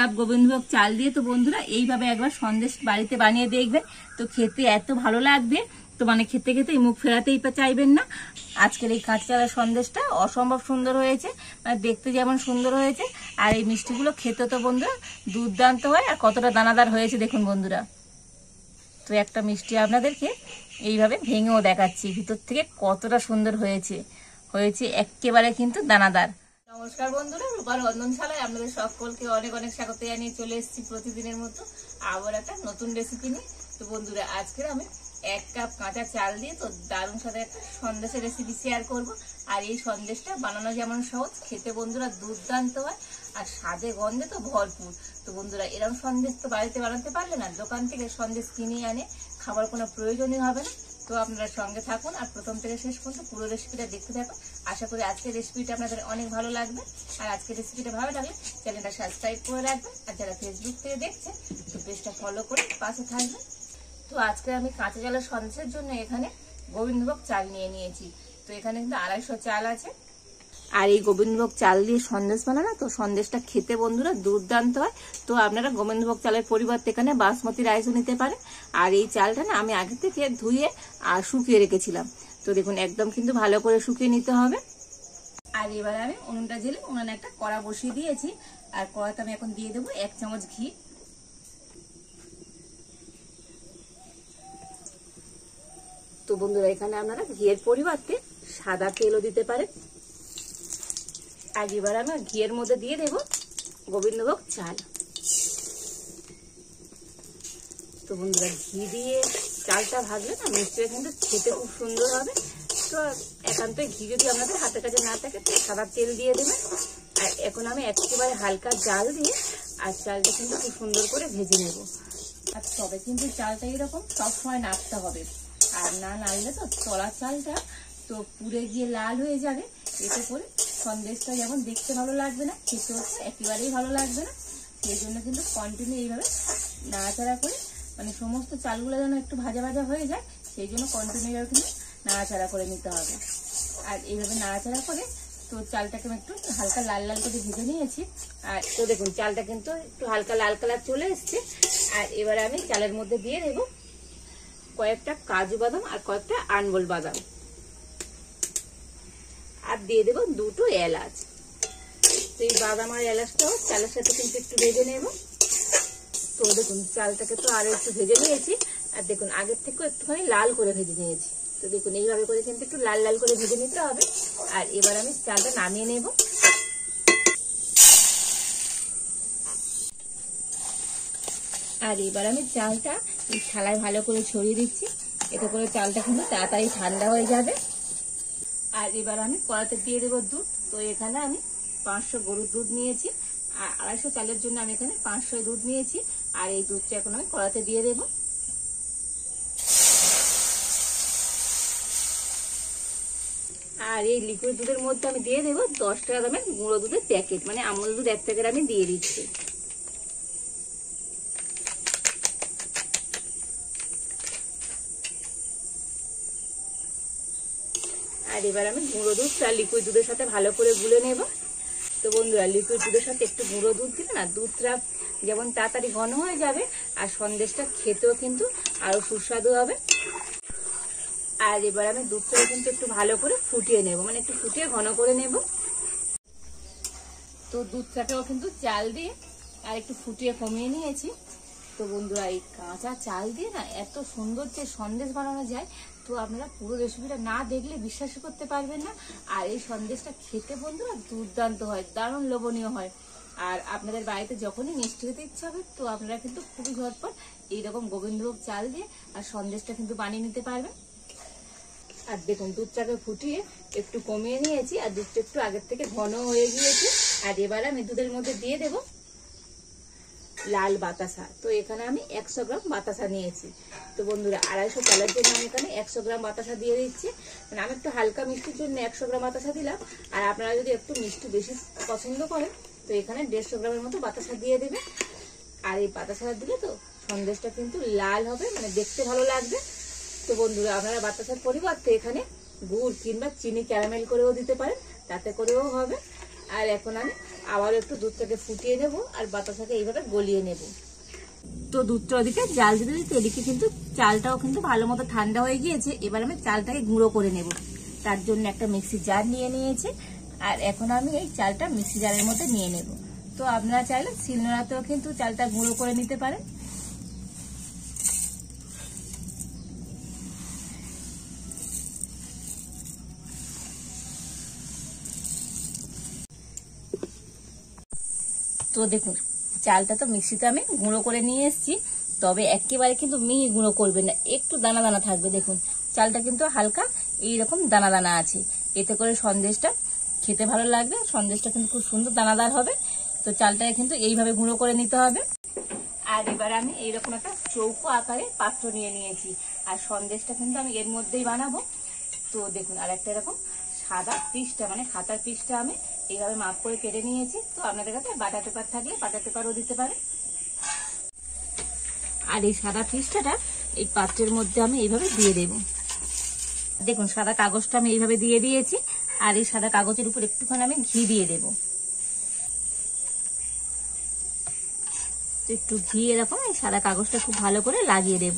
Cup Gobindobhog চাল দিয়ে তো বন্ধুরা এইভাবে একবার সন্দেশ বাড়িতে বানিয়ে দেখবেন, তো খেতে এত ভালো লাগবে, তো মানে খেতে খেতে মুখ ফেরাতেই চাইবেন না। আজকের এই কাঁচা চালের সন্দেশটা অসম্ভব সুন্দর হয়েছে, মানে দেখতে যেমন সুন্দর হয়েছে আর এই মিষ্টিগুলো খেতে তো বন্ধুরা দুর্দান্ত হয়। আর কতটা দানাদার হয়েছে দেখুন বন্ধুরা। তো একটা মিষ্টি আপনাদেরকে এইভাবে ভেঙেও দেখাচ্ছি ভিতর থেকে কতটা সুন্দর হয়েছে, হয়েছে একেবারে কিন্তু দানাদার। নমস্কার বন্ধুরা, রূপার রন্ধনশালায় আপনাদের সকলকে অনেক অনেক স্বাগত জানিয়ে চলে এসেছি প্রতিদিনের মতো আবার একটা নতুন রেসিপি নিয়ে। তো বন্ধুরা আজকে আমি 1 কাপ কাঁচা চাল দিয়ে তো দারুণ সাথে একটা সন্দেশের রেসিপি শেয়ার করব। আর এই সন্দেশটা বানানো যেমন সহজ, খেতে বন্ধুরা দুর্দান্ত হয় আর স্বাদে গন্ধে তো ভরপুর। তো বন্ধুরা এরকম সন্দেশ তো বাড়িতে বানাতে পারলে না, দোকান থেকে সন্দেশ কিনে আনে খাবার কোনো প্রয়োজনই হবে না। তো আপনারা সঙ্গে থাকুন আর প্রথম থেকে শেষ পর্যন্ত পুরো রেসিপিটা দেখতে থাকুন। আশা করি আজকের রেসিপিটা আপনাদের অনেক ভালো লাগবে। আর আজকের রেসিপিটা ভালো লাগলে চ্যানেলটা সাবস্ক্রাইব করে রাখবেন, আর যারা ফেসবুক থেকে দেখছেন তো পেজটা ফলো করে পাশে থাকবেন। তো আজকে আমি কাঁচা চালের সন্দেশের জন্য এখানে গোবিন্দভোগ চাল নিয়ে নিয়েছি। তো এখানে কিন্তু 250 চাল আছে। আর এই গোবিন্দভোগ চাল দিয়ে সন্দেশ বানানো তো সন্দেশটা খেতে বন্ধুরা দুর্দান্ত হয়। তো আপনারা গোবিন্দভোগ চালের পরিবর্তে এখানে বাসমতি রাইসও নিতে পারেন। আর এই চালটা না আমি আগে থেকে ধুয়ে আর শুকিয়ে রেখেছিলাম। তো দেখুন একদম কিন্তু ভালো করে শুকিয়ে নিতে হবে। আর এবার আমি উনুনটা জেলে উনুনে একটা কড়া বসিয়ে দিয়েছি। আর কড়াতে আমি এখন দিয়ে দেবো 1 চামচ ঘি। তো বন্ধুরা এখানে আপনারা ঘিয়ের পরিবর্তে সাদা তেলও দিতে পারেন। আর এবার আমি ঘিয়ের মধ্যে দিয়ে দেব গোবিন্দভোগ চাল। তো বন্ধুরা ঘি দিয়ে চালটা ভাজলে না মিষ্টিটা কিন্তু খেতে খুব সুন্দর হবে। তো একান্তই ঘি যদি আপনাদের হাতের কাছে না থাকে তো সাদা তেল দিয়ে দেবেন। আর এখন আমি একেবারে হালকা জাল দিয়ে আর চালটা কিন্তু খুব সুন্দর করে ভেজে নেব। আর তবে কিন্তু চালটা এরকম সবসময় নাড়তে হবে, আর না নাড়লে তো তলা চালটা তো পুড়ে গিয়ে লাল হয়ে যাবে। এতে করে সন্দেশটা যেমন দেখতে ভালো লাগবে না, খেতে হচ্ছে একেবারেই ভালো লাগবে না। সেই জন্য কিন্তু কন্টিনিউ এইভাবে নাড়াচাড়া করে মানে সমস্ত চালগুলো যেন একটু ভাজা ভাজা হয়ে যায়, সেই জন্য কন্টিনিউ এইভাবে কিন্তু নাড়াচাড়া করে নিতে হবে। আর এইভাবে নাড়াচাড়া করে তো চালটাকে আমি একটু হালকা লাল লাল করে ভেজে নিয়েছি। আর তো দেখুন চালটা কিন্তু একটু হালকা লাল কালার চলে এসছে। আর এবারে আমি চালের মধ্যে দিয়ে দেব কয়েকটা কাজু বাদাম আর কয়েকটা আনগোল বাদাম, আর দিয়ে দেবো 2টো এলাচ। তো এই বাদাম আর এলাচটাও চালের সাথে কিন্তু একটু ভেজে নেব। তো দেখুন চালটাকে তো আরো একটু ভেজে নিয়েছি, আর দেখুন আগের থেকেও একটুখানি লাল করে ভেজে নিয়েছি। তো দেখুন এইভাবে করে কিন্তু একটু লাল লাল করে ভেজে নিতে হবে। আর এবার আমি চালটা নামিয়ে নেব। আর এবার আমি চালটা এই থালায় ভালো করে ছড়িয়ে দিচ্ছি, এতে করে চালটা কিন্তু তাড়াতাড়ি ঠান্ডা হয়ে যাবে। আর এবার আমি কড়াতে দিয়ে দেবো দুধ। তো এখানে আমি 500 গরুর দুধ নিয়েছি, আর 250 চালের জন্য আমি এখানে 500 দুধ নিয়েছি। আর এই দুধটা এখন আমি কড়াতে দিয়ে দেব। আর এই লিকুইড দুধের মধ্যে আমি দিয়ে দেবো 10 টাকা দামের গুঁড়ো দুধের প্যাকেট, মানে আমুল দুধ 1 প্যাকেট আমি দিয়ে দিচ্ছি। আর এবার আমি গুঁড়ো দুধটা লিকুইড দুধের সাথে ভালো করে গুলে নেব। তো বন্ধুরা লিকুইড দুধের সাথে একটু গুঁড়ো দুধ দিলে না দুধটা যেমন তাড়াতাড়ি ঘন হয়ে যাবে, আর সন্দেশটা খেতেও কিন্তু আরো সুস্বাদু হবে। আর এবার আমি দুধটাকে কিন্তু একটু ভালো করে ফুটিয়ে নেব, মানে একটু ফুটিয়ে ঘন করে নেব। তো দুধটাকেও কিন্তু চাল দিয়ে আর একটু ফুটিয়ে কমিয়ে নিয়েছি। তো বন্ধুরা এই কাঁচা চাল দিয়ে না এত সুন্দর যে সন্দেশ বানানো যায়, তো আপনারা পুরো রেসিপিটা না দেখলে বিশ্বাস করতে পারবেন না। আর এই সন্দেশটা খেতে বন্ধুরা দুর্দান্ত হয়, দারুণ লোভনীয় হয়। আর আপনাদের বাড়িতে যখনই মিষ্টি খেতে ইচ্ছা হবে তো আপনারা কিন্তু খুবই ঝটপট এইরকম গোবিন্দভোগ চাল দিয়ে আর সন্দেশটা কিন্তু বানিয়ে নিতে পারবেন। আর দেখুন দুধটাকে ফুটিয়ে একটু কমিয়ে নিয়েছি, আর দুধটা একটু আগের থেকে ঘন হয়ে গিয়েছে। আর এবার আমি দুধের মধ্যে দিয়ে দেব লাল বাতাসা। তো এখানে আমি 100 গ্রাম বাতাসা নিয়েছি। তো বন্ধুরা 250 চালের জন্য আমি এখানে 100 গ্রাম বাতাসা দিয়ে দিচ্ছি। মানে আমি একটু হালকা মিষ্টির জন্য 100 গ্রাম বাতাসা দিলাম। আর আপনারা যদি একটু মিষ্টি বেশি পছন্দ করেন তো এখানে 150 গ্রামের মতো বাতাসা দিয়ে দেবে। আর এই বাতাসাটা দিলে তো সন্দেশটা কিন্তু লাল হবে, মানে দেখতে ভালো লাগবে। তো বন্ধুরা আপনারা বাতাসার পরিবর্তে এখানে গুড় কিংবা চিনি ক্যারামেল করেও দিতে পারেন, তাতে করেও হবে। আর এখন আমি আবার একটু দুধটাকে ফুটিয়ে নেব আর বাতাসাকে এইভাবে গলিয়ে নেব। তো দুধটা ওদিকে জাল দিতে দিতে এদিকে কিন্তু চালটাও কিন্তু ভালো মতো ঠান্ডা হয়ে গিয়েছে। এবার আমি চালটাকে গুঁড়ো করে নেব। তার জন্য একটা মিক্সি জার নিয়ে নিয়েছি আর এখন আমি এই চালটা মিক্সি জারের মধ্যে নিয়ে নেব। তো আপনারা চাইলে শিলনোড়াতেও কিন্তু চালটা গুঁড়ো করে নিতে পারেন। তো দেখুন চালটা তো মিক্সিতে আমি গুঁড়ো করে নিয়ে এসেছি, তবে একেবারে কিন্তু মিহি গুঁড়ো করবেন না, একটু দানা দানা থাকবে। দেখুন চালটা কিন্তু হালকা এইরকম দানা দানা আছে, এতে করে সন্দেশটা খেতে ভালো লাগবে, সন্দেশটা কিন্তু খুব সুন্দর দানাদার হবে। তো চালটাকে কিন্তু এইভাবে গুঁড়ো করে নিতে হবে। আর এবার আমি এইরকম একটা চৌকো আকারে পাত্র নিয়ে নিয়েছি আর সন্দেশটা কিন্তু আমি এর মধ্যেই বানাবো। তো দেখুন আর একটা এরকম সাদা পিসটা মানে খাতার পিসটা আমি এইভাবে মাপ করে কেটে নিয়েছি। তো আপনাদের কাছে বাটার পেপার থাকলে বাটার পেপারও দিতে পারেন। আর এই সাদা পিসটা এই পাত্রের মধ্যে আমি এইভাবে দিয়ে দেব। দেখুন সাদা কাগজটা আমি এইভাবে দিয়ে দিয়েছি আর এই সাদা কাগজের উপর একটুখানি আমি ঘি দিয়ে দেব। একটু ঘি এরকম এই সাদা কাগজটা খুব ভালো করে লাগিয়ে দেব,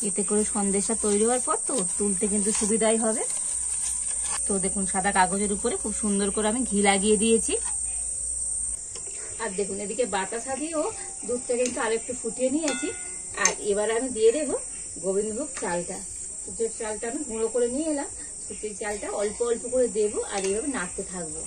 এতে করে সন্দেশটা তৈরি হওয়ার পর তো তুলতে কিন্তু সুবিধাই হবে। তো দেখুন সাদা কাগজের উপরে খুব সুন্দর করে আমি ঘি লাগিয়ে দিয়েছি। আর দেখুন এদিকে বাতাসা দিয়েও দুধটা কিন্তু আরেকটু ফুটিয়ে নিয়েছি। আর এবার আমি দিয়ে দেবো গোবিন্দভোগ চালটা, সুতির চালটা আমি গুঁড়ো করে নিয়ে এলাম। সুতির চালটা অল্প অল্প করে দেবো আর এইভাবে নাড়তে থাকবো।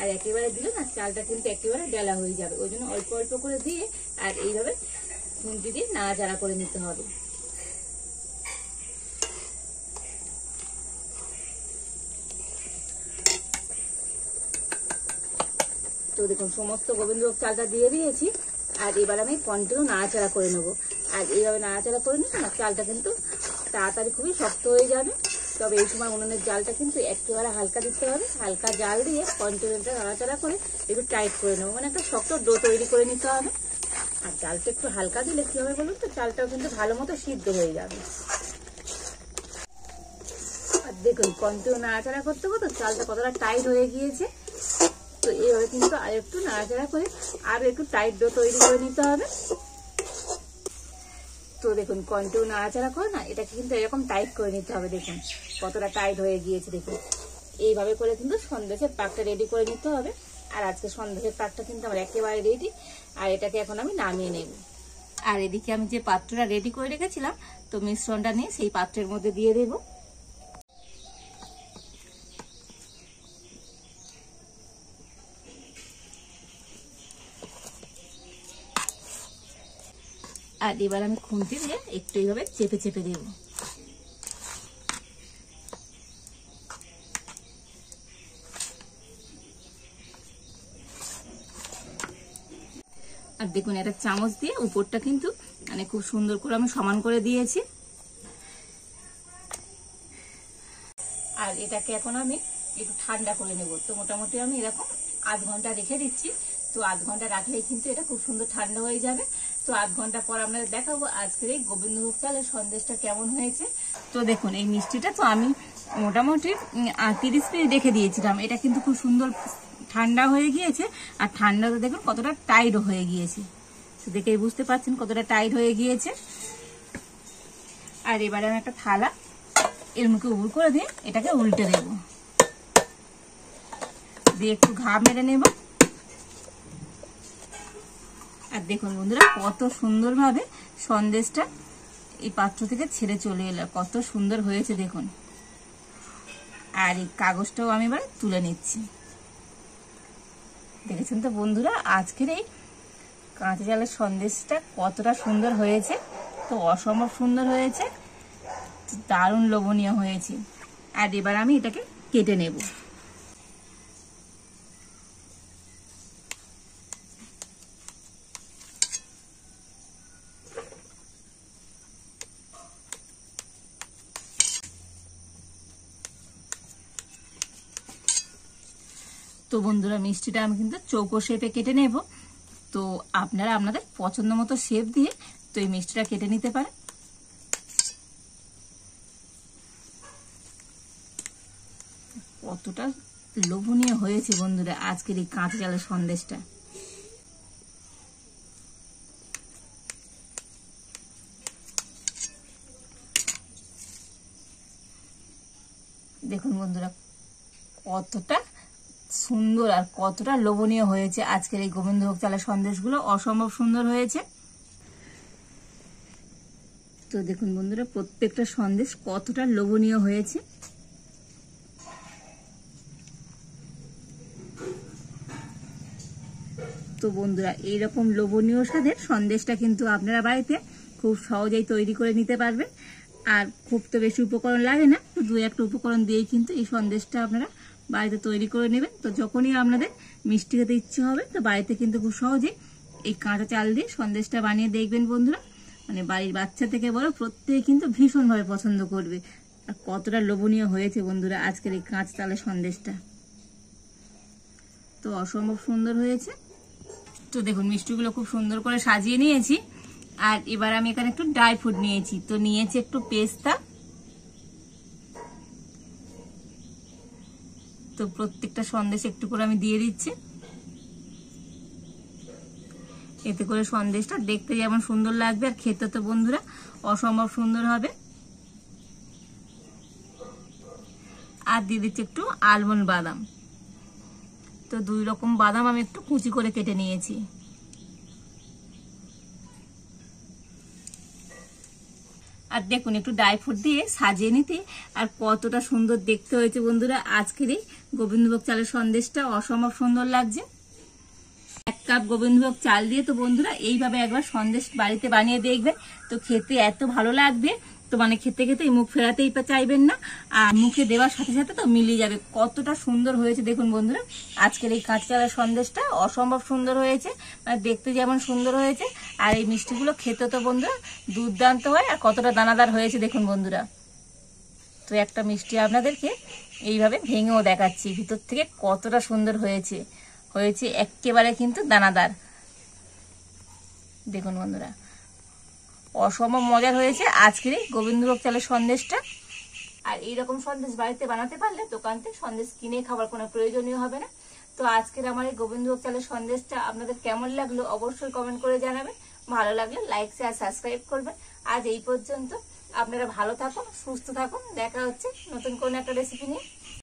আর একেবারে দিলে না চালটা কিন্তু একেবারে ডেলা হয়ে যাবে, ওই জন্য অল্প অল্প করে দিয়ে আর এইভাবে খুন্তি দিয়ে নাড়াচাড়া করে নিতে হবে। তো দেখুন সমস্ত গোবিন্দভোগ চালটা দিয়ে দিয়েছি আর এবার আমি কন্টিনিউ নাড়াচাড়া করে নেবো। আর এইভাবে নাড়াচাড়া করে নিলে না চালটা কিন্তু তাড়াতাড়ি খুবই শক্ত হয়ে যাবে। তবে এই সময় উনুনের জালটা কিন্তু একেবারে হালকা দিতে হবে, হালকা জাল দিয়ে কন্টিনিউটা নাড়াচাড়া করে একটু টাইট করে নেবো, মানে একটা শক্ত ডো তৈরি করে নিতে হবে। আর চালটা একটু হালকা দিলে কি হবে বলুন তো, চালটাও কিন্তু ভালো মতো সিদ্ধ হয়ে যাবে। আর দেখুন কন্টিনিউ নাড়াচাড়া করতে করতে চালটা কতটা টাইট হয়ে গিয়েছে। তো এইভাবে কিন্তু আর একটু নাড়াচাড়া করে আর একটু টাইট ডো তৈরি করে নিতে হবে। তো দেখুন কন্টিনিউ নাড়াচাড়া করে না এটাকে কিন্তু এরকম টাইট করে নিতে হবে। দেখুন কতটা টাইট হয়ে গিয়েছে। দেখুন এইভাবে করে কিন্তু সন্দেশের পাকটা রেডি করে নিতে হবে। আর আজকে সন্দেশের পাকটা কিন্তু আমার একেবারে রেডি। আর এটাকে এখন আমি নামিয়ে নেব। আর এদিকে আমি যে পাত্রটা রেডি করে রেখেছিলাম তো মিশ্রণটা নিয়ে সেই পাত্রের মধ্যে দিয়ে দেব। আর এবার আমি খুন্তি দিয়ে একটু এইভাবে চেপে চেপে দেব। আর দেখুন একটা চামচ দিয়ে উপরটা কিন্তু মানে খুব সুন্দর করে আমি সমান করে দিয়েছি। আর এটাকে এখন আমি একটু ঠান্ডা করে নেব। তো মোটামুটি আমি এরকম আধ ঘন্টা রেখে দিচ্ছি। তো আধ ঘন্টা রাখলেই কিন্তু এটা খুব সুন্দর ঠান্ডা হয়ে যাবে। তো আধ ঘন্টা পর আপনাদের দেখাবো আজকের এই গোবিন্দভোগ চালের সন্দেশটা কেমন হয়েছে। তো দেখুন এই মিষ্টিটা তো আমি মোটামুটি 30 মিনিট রেখে দিয়েছিলাম। এটা কিন্তু খুব সুন্দর ঠান্ডা হয়ে গিয়েছে। আর ঠান্ডাতে দেখুন কতটা টাইটও হয়ে গিয়েছে, তো দেখেই বুঝতে পারছেন কতটা টাইট হয়ে গিয়েছে। আর এবারে আমি একটা থালা এর মুখে উবুর করে দিয়ে এটাকে উল্টে দেব, দিয়ে একটু ঘা মেরে নেব। আর দেখুন বন্ধুরা কত সুন্দরভাবে সন্দেশটা এই পাত্র থেকে ছেড়ে চলে এলো, কত সুন্দর হয়েছে দেখুন। আর এই কাগজটাও আমি এবার তুলে নিচ্ছি। দেখেছেন তো বন্ধুরা আজকের এই কাঁচা চালের সন্দেশটা কতটা সুন্দর হয়েছে। তো অসম্ভব সুন্দর হয়েছে, দারুণ লোভনীয় হয়েছে। আর এবার আমি এটাকে কেটে নেব। তো বন্ধুরা মিষ্টিটা আমি কিন্তু চৌকো শেপে কেটে নেব। তো আপনারা আপনাদের পছন্দ মতো শেপ দিয়ে তো এই মিষ্টিটা কেটে নিতে পারেন। কতটা লোভনীয় হয়েছে বন্ধুরা আজকের এই কাঁচা চালের সন্দেশটা। দেখুন বন্ধুরা কতটা সুন্দর আর কতটা লোভনীয় হয়েছে আজকের এই গোবিন্দভোগ চালের সন্দেশগুলো, অসম্ভব সুন্দর হয়েছে। তো দেখুন বন্ধুরা প্রত্যেকটা সন্দেশ কতটা লোভনীয় হয়েছে। তো বন্ধুরা এইরকম লোভনীয় স্বাদের সন্দেশটা কিন্তু আপনারা বাড়িতে খুব সহজেই তৈরি করে নিতে পারবেন। আর খুব তো বেশি উপকরণ লাগে না, তো 2-1টা উপকরণ দিয়েই কিন্তু এই সন্দেশটা আপনারা বাড়িতে তৈরি করে নেবেন। তো যখনই আপনাদের মিষ্টি খেতে ইচ্ছে হবে তো বাড়িতে কিন্তু খুব সহজে এই কাঁচা চাল দিয়ে সন্দেশটা বানিয়ে দেখবেন বন্ধুরা। মানে বাড়ির বাচ্চা থেকে বড় প্রত্যেকে কিন্তু ভীষণভাবে পছন্দ করবে। আর কতটা লোভনীয় হয়েছে বন্ধুরা আজকের এই কাঁচা চালের সন্দেশটা, তো অসম্ভব সুন্দর হয়েছে। তো দেখুন মিষ্টিগুলো খুব সুন্দর করে সাজিয়ে নিয়েছি। আর এবার আমি এখানে একটু ড্রাই ফ্রুট নিয়েছি, তো নিয়েছি একটু পেস্তা। তো প্রত্যেকটা সন্দেশ একটু করে আমি দিয়ে দিচ্ছি, এতে করে সন্দেশটা দেখতে যেমন সুন্দর লাগবে আর খেতে তো বন্ধুরা অসম্ভব সুন্দর হবে। আর দিয়ে দিচ্ছি একটু আলমন্ড বাদাম। তো 2 রকম বাদাম আমি একটু কুচি করে কেটে নিয়েছি। আর দেখুন একটু ড্রাই ফ্রুট দিয়ে সাজিয়ে নিতে আর কতটা সুন্দর দেখতে হয়েছে বন্ধুরা আজকের এই গোবিন্দভোগ চালের সন্দেশটা, অসম্ভব সুন্দর লাগছে। 1 কাপ গোবিন্দভোগ চাল দিয়ে তো বন্ধুরা এইভাবে একবার সন্দেশ বাড়িতে বানিয়ে দেখবেন, তো খেতে এত ভালো লাগবে, তো মানে খেতে খেতে মুখ ফেরাতেই চাইবেন না। আর মুখে দেওয়ার সাথে সাথে তো মিলিয়ে যাবে, কতটা সুন্দর হয়েছে দেখুন বন্ধুরা আজকের এই কাঁচা চালের সন্দেশটা, অসম্ভব সুন্দর হয়েছে। মানে দেখতে যেমন সুন্দর হয়েছে আর এই মিষ্টিগুলো খেতে তো বন্ধুরা দুর্দান্ত হয়। আর কতটা দানাদার হয়েছে দেখুন বন্ধুরা। তো একটা মিষ্টি আপনাদেরকে এইভাবে ভেঙেও দেখাচ্ছি, ভিতর থেকে কতটা সুন্দর হয়েছে, হয়েছে একেবারে কিন্তু দানাদার। দেখুন বন্ধুরা অসম্ভব মজার হয়েছে আজকের এই গোবিন্দভোগ চালের সন্দেশটা। আর এইরকম সন্দেশ বাড়িতে বানাতে পারলে দোকান থেকে সন্দেশ কিনে খাবার কোনো প্রয়োজনীয় হবে না। তো আজকের আমার এই গোবিন্দভোগ চালের সন্দেশটা আপনাদের কেমন লাগলো অবশ্যই কমেন্ট করে জানাবেন। ভালো লাগলে লাইক শেয়ার সাবস্ক্রাইব করবেন। আজ এই পর্যন্ত, আপনারা ভালো থাকুন, সুস্থ থাকুন, দেখা হচ্ছে নতুন কোনো একটা রেসিপি নিয়ে।